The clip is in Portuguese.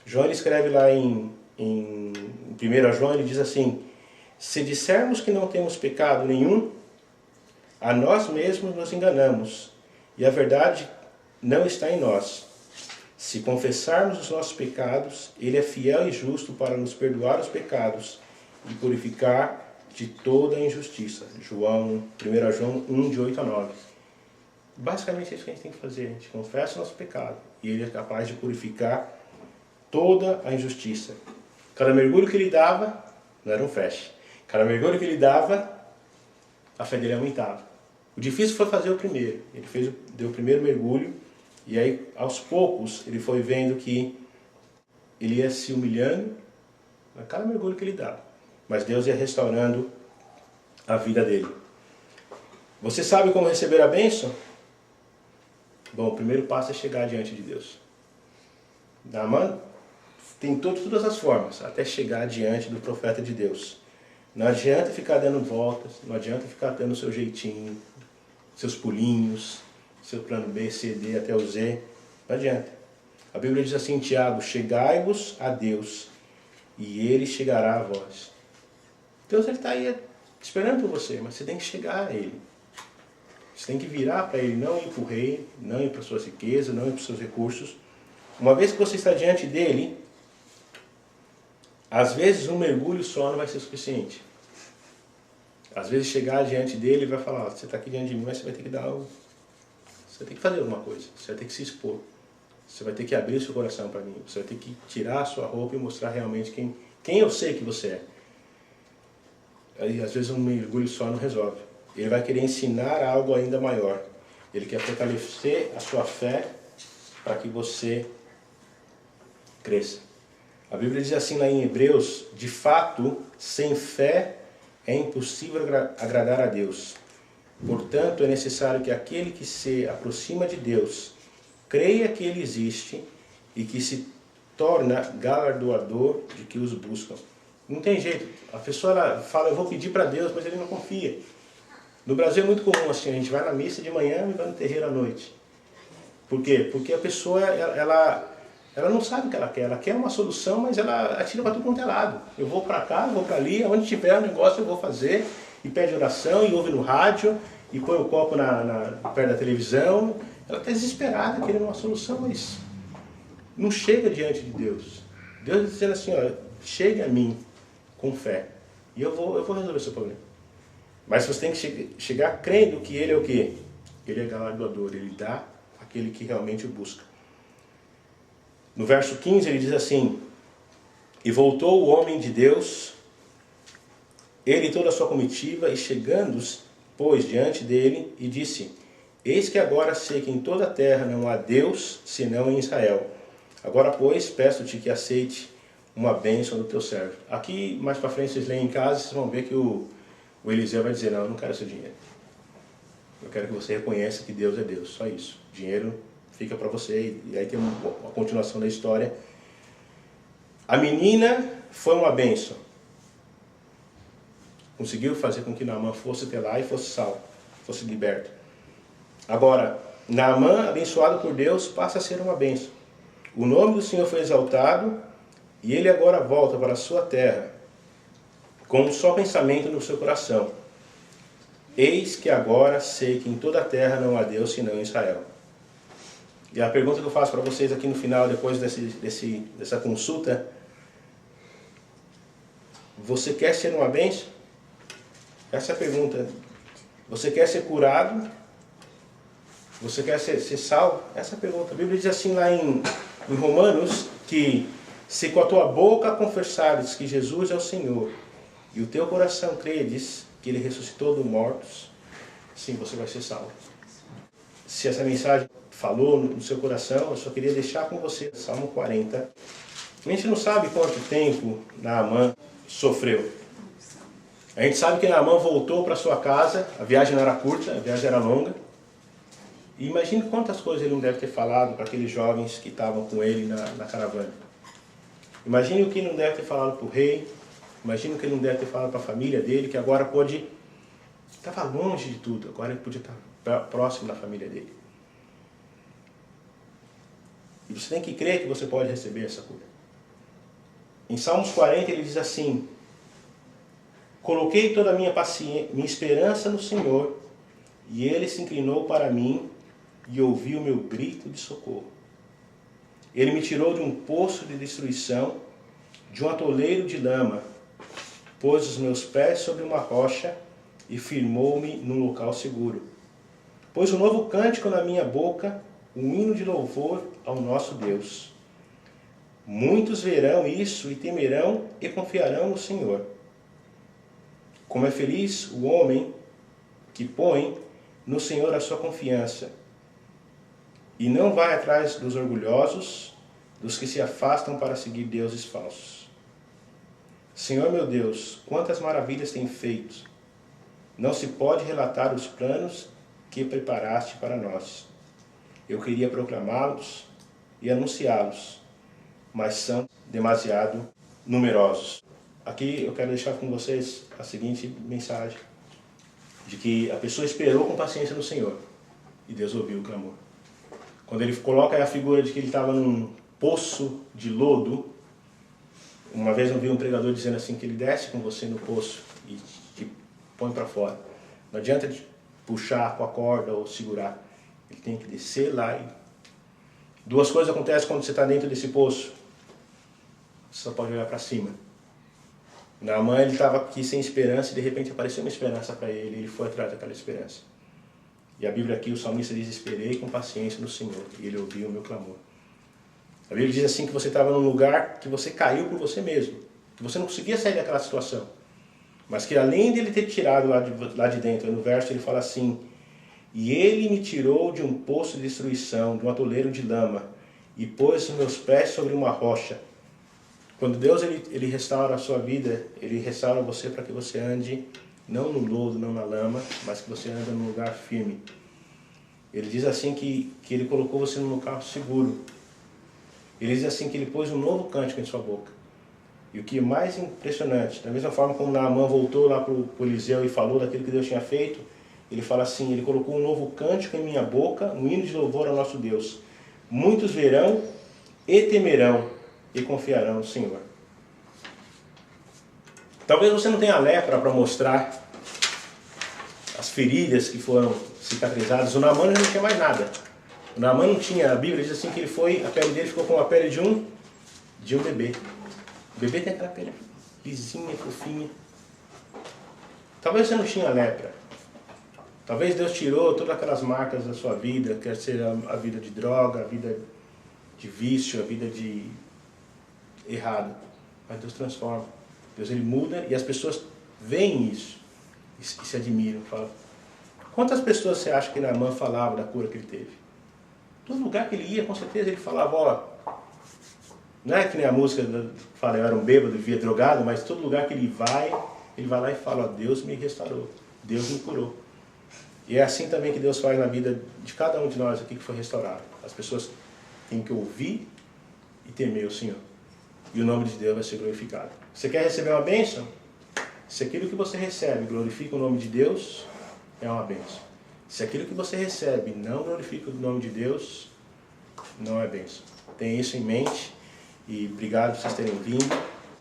João ele escreve lá em 1 João, ele diz assim: se dissermos que não temos pecado nenhum, a nós mesmos nos enganamos, e a verdade não está em nós. Se confessarmos os nossos pecados, Ele é fiel e justo para nos perdoar os pecados e purificar de toda a injustiça. 1 João 1, de 8 a 9. Basicamente é isso que a gente tem que fazer. A gente confessa o nosso pecado e Ele é capaz de purificar toda a injustiça. Cada mergulho que Ele dava, não era um flash. Cada mergulho que Ele dava, a fé dele aumentava. O difícil foi fazer o primeiro. Ele deu o primeiro mergulho e aí, aos poucos, ele foi vendo que ele ia se humilhando a cada mergulho que ele dava. Mas Deus ia restaurando a vida dele. Você sabe como receber a bênção? Bom, o primeiro passo é chegar diante de Deus. Naamã tem todas as formas, até chegar diante do profeta de Deus. Não adianta ficar dando voltas, não adianta ficar dando o seu jeitinho, seus pulinhos, seu plano B, C, D até o Z. Não adianta. A Bíblia diz assim em Tiago: chegai-vos a Deus e Ele chegará a vós. Deus está aí esperando por você, mas você tem que chegar a Ele. Você tem que virar para Ele, não ir para o rei, não ir para suas riquezas, não ir para os seus recursos. Uma vez que você está diante dEle, às vezes um mergulho só não vai ser suficiente. Às vezes chegar diante dele e vai falar: você está aqui diante de mim, mas você vai ter que você vai ter que fazer alguma coisa, você vai ter que se expor. Você vai ter que abrir o seu coração para mim, você vai ter que tirar a sua roupa e mostrar realmente quem eu sei que você é. Aí, às vezes um mergulho só não resolve. Ele vai querer ensinar algo ainda maior. Ele quer fortalecer a sua fé para que você cresça. A Bíblia diz assim lá em Hebreus: de fato, sem fé é impossível agradar a Deus. Portanto, é necessário que aquele que se aproxima de Deus creia que Ele existe e que se torna galardoador de que os buscam. Não tem jeito. A pessoa ela fala: eu vou pedir para Deus, mas ele não confia. No Brasil é muito comum assim: a gente vai na missa de manhã e vai no terreiro à noite. Por quê? Porque a pessoa ela não sabe o que ela quer uma solução, mas ela atira para tudo quanto é lado. Eu vou para cá, eu vou para ali, onde tiver um negócio eu vou fazer, e pede oração, e ouve no rádio, e põe o copo perto da televisão. Ela está desesperada, querendo uma solução, mas não chega diante de Deus. Deus está dizendo assim: ó, chegue a mim com fé, e eu vou resolver o seu problema. Mas você tem que chegar crendo que Ele é o quê? Ele é galardoador, Ele dá aquele que realmente o busca. No verso 15 ele diz assim: e voltou o homem de Deus, ele e toda a sua comitiva, e chegando, pois, diante dele, e disse: eis que agora sei que em toda a terra não há Deus, senão em Israel. Agora, pois, peço-te que aceite uma bênção do teu servo. Aqui, mais para frente, vocês leem em casa, vocês vão ver que o Eliseu vai dizer: não, eu não quero seu dinheiro. Eu quero que você reconheça que Deus é Deus, só isso. Dinheiro fica para você. E aí tem uma continuação da história. A menina foi uma bênção. Conseguiu fazer com que Naamã fosse até lá e fosse salvo, fosse liberto. Agora, Naamã, abençoado por Deus, passa a ser uma bênção. O nome do Senhor foi exaltado e ele agora volta para a sua terra com um só pensamento no seu coração: eis que agora sei que em toda a terra não há Deus senão em Israel. E a pergunta que eu faço para vocês aqui no final, depois dessa consulta: você quer ser uma bênção? Essa é a pergunta. Você quer ser curado? Você quer ser salvo? Essa é a pergunta. A Bíblia diz assim lá em Romanos, que se com a tua boca confessares que Jesus é o Senhor, e o teu coração credes que Ele ressuscitou dos mortos, sim, você vai ser salvo. Se essa mensagem falou no seu coração, eu só queria deixar com você Salmo 40. A gente não sabe quanto tempo Naamã sofreu. A gente sabe que Naamã voltou para sua casa, a viagem não era curta, a viagem era longa. E imagine quantas coisas ele não deve ter falado para aqueles jovens que estavam com ele na caravana. Imagine o que ele não deve ter falado para o rei, imagine o que ele não deve ter falado para a família dele, que agora estava longe de tudo, agora ele podia estar próximo da família dele. E você tem que crer que você pode receber essa cura. Em Salmos 40 ele diz assim: coloquei toda a minha esperança no Senhor, e Ele se inclinou para mim e ouviu o meu grito de socorro. Ele me tirou de um poço de destruição, de um atoleiro de lama, pôs os meus pés sobre uma rocha e firmou-me num local seguro. Pôs um novo cântico na minha boca, um hino de louvor ao nosso Deus. Muitos verão isso e temerão e confiarão no Senhor. Como é feliz o homem que põe no Senhor a sua confiança e não vai atrás dos orgulhosos, dos que se afastam para seguir deuses falsos. Senhor meu Deus, quantas maravilhas tem feito! Não se pode relatar os planos que preparaste para nós. Eu queria proclamá-los e anunciá-los, mas são demasiado numerosos. Aqui eu quero deixar com vocês a seguinte mensagem, de que a pessoa esperou com paciência no Senhor e Deus ouviu o clamor. Quando ele coloca a figura de que ele estava num poço de lodo, uma vez eu vi um pregador dizendo assim, que ele desce com você no poço e te põe para fora. Não adianta de puxar com a corda ou segurar, ele tem que descer lá. Duas coisas acontecem quando você está dentro desse poço: você só pode olhar para cima. Naamã, ele estava aqui sem esperança e de repente apareceu uma esperança para ele, e ele foi atrás daquela esperança. E a Bíblia aqui, o salmista diz: esperei com paciência no Senhor e Ele ouviu o meu clamor. A Bíblia diz assim que você estava num lugar que você caiu por você mesmo, que você não conseguia sair daquela situação, mas que além de Ele ter tirado lá de dentro, no verso ele fala assim: e Ele me tirou de um poço de destruição, de um atoleiro de lama, e pôs os meus pés sobre uma rocha. Quando Deus ele restaura a sua vida, Ele restaura você para que você ande não no lodo, não na lama, mas que você anda num lugar firme. Ele diz assim que Ele colocou você num local seguro. Ele diz assim que Ele pôs um novo cântico em sua boca. E o que é mais impressionante, da mesma forma como Naamã voltou lá para o Eliseu e falou daquilo que Deus tinha feito, ele fala assim: Ele colocou um novo cântico em minha boca, um hino de louvor ao nosso Deus. Muitos verão e temerão e confiarão no Senhor. Talvez você não tenha lepra para mostrar as feridas que foram cicatrizadas. O Naamã não tinha mais nada. O Naamã não tinha, a Bíblia diz assim que a pele dele ficou com a pele de um bebê. O bebê tem aquela pele lisinha, fofinha. Talvez você não tinha lepra. Talvez Deus tirou todas aquelas marcas da sua vida, quer ser a vida de droga, a vida de vício, a vida de errado. Mas Deus transforma. Deus ele muda e as pessoas veem isso e se admiram. Falam: quantas pessoas você acha que Naamã falava da cura que ele teve? Todo lugar que ele ia, com certeza ele falava: ó, não é que nem a música fala, eu era um bêbado, vivia drogado, mas todo lugar que ele vai lá e fala: ó, Deus me restaurou, Deus me curou. E é assim também que Deus faz na vida de cada um de nós aqui que foi restaurado. As pessoas têm que ouvir e temer o Senhor. E o nome de Deus vai ser glorificado. Você quer receber uma bênção? Se aquilo que você recebe glorifica o nome de Deus, é uma bênção. Se aquilo que você recebe não glorifica o nome de Deus, não é bênção. Tenha isso em mente e obrigado por vocês terem vindo.